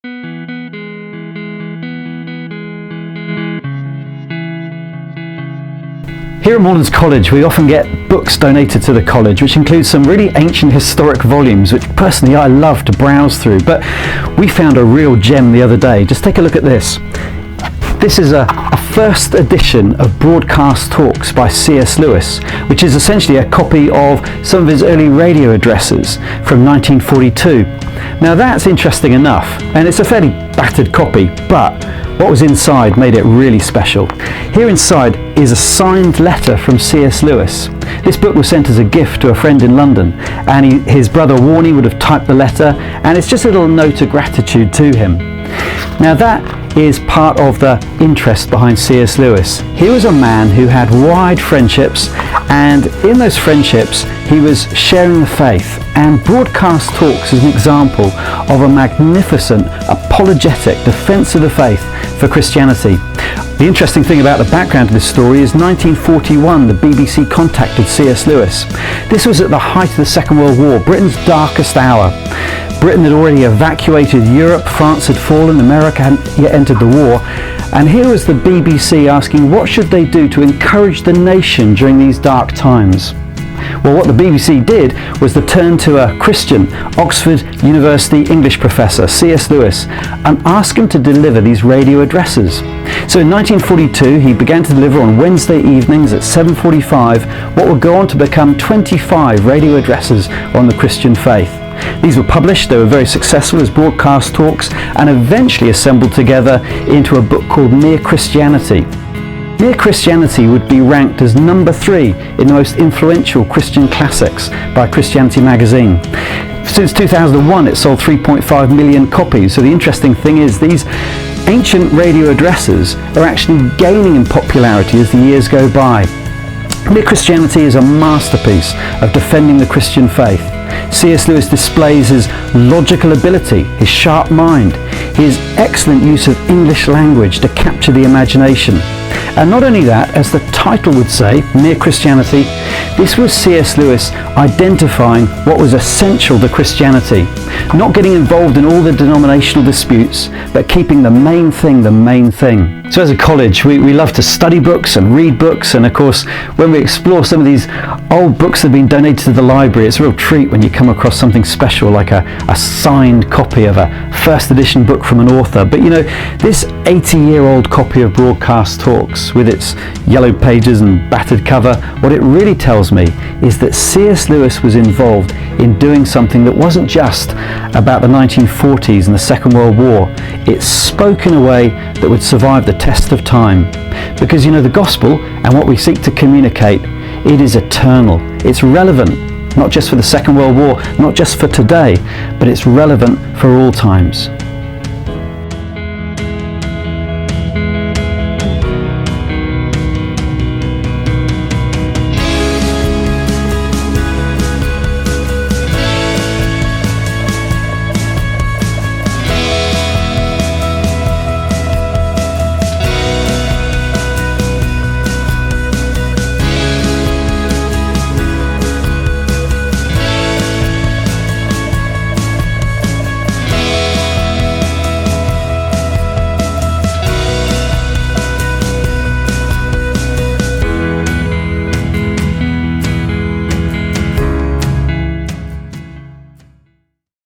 Here at Morelands College, we often get books donated to the college, which includes some really ancient historic volumes, which personally I love to browse through. But we found a real gem the other day. Just take a look at this. This is a first edition of Broadcast Talks by C.S. Lewis, which is essentially a copy of some of his early radio addresses from 1942. Now that's interesting enough, and it's a fairly battered copy, but what was inside made it really special. Here inside is a signed letter from C.S. Lewis. This book was sent as a gift to a friend in London, and his brother Warnie would have typed the letter, and it's just a little note of gratitude to him. Now that is part of the interest behind C.S. Lewis. He was a man who had wide friendships, and in those friendships he was sharing the faith, and Broadcast Talks is an example of a magnificent apologetic defense of the faith for Christianity. The interesting thing about the background of this story is 1941 the BBC contacted C.S. Lewis. This was at the height of the Second World War, Britain's darkest hour. Britain had already evacuated Europe, France had fallen, America hadn't yet entered the war, and here was the BBC asking what should they do to encourage the nation during these dark times. Well, what the BBC did was to turn to a Christian Oxford University English professor, C.S. Lewis, and ask him to deliver these radio addresses. So in 1942 he began to deliver on Wednesday evenings at 7:45 what would go on to become 25 radio addresses on the Christian faith. These were published, they were very successful as Broadcast Talks, and eventually assembled together into a book called Mere Christianity. Mere Christianity would be ranked as number 3 in the most influential Christian classics by Christianity magazine. Since 2001 it sold 3.5 million copies, so the interesting thing is these ancient radio addresses are actually gaining in popularity as the years go by. Mere Christianity is a masterpiece of defending the Christian faith. C.S. Lewis displays his logical ability, his sharp mind, his excellent use of English language to capture the imagination. And not only that, as the title would say, Mere Christianity, this was C.S. Lewis identifying what was essential to Christianity, not getting involved in all the denominational disputes, but keeping the main thing the main thing. So as a college, we love to study books and read books, and of course when we explore some of these old books that have been donated to the library, it's a real treat when you come across something special like a signed copy of a first edition book from an author. But you know, this 80-year-old copy of Broadcast Talks with its yellow pages and battered cover, what it really tells me is that C.S. Lewis was involved in doing something that wasn't just about the 1940s and the Second World War. It spoke in a way that would survive the test of time. Because you know, the gospel and what we seek to communicate, it is eternal. It's relevant, not just for the Second World War, not just for today, but it's relevant for all times.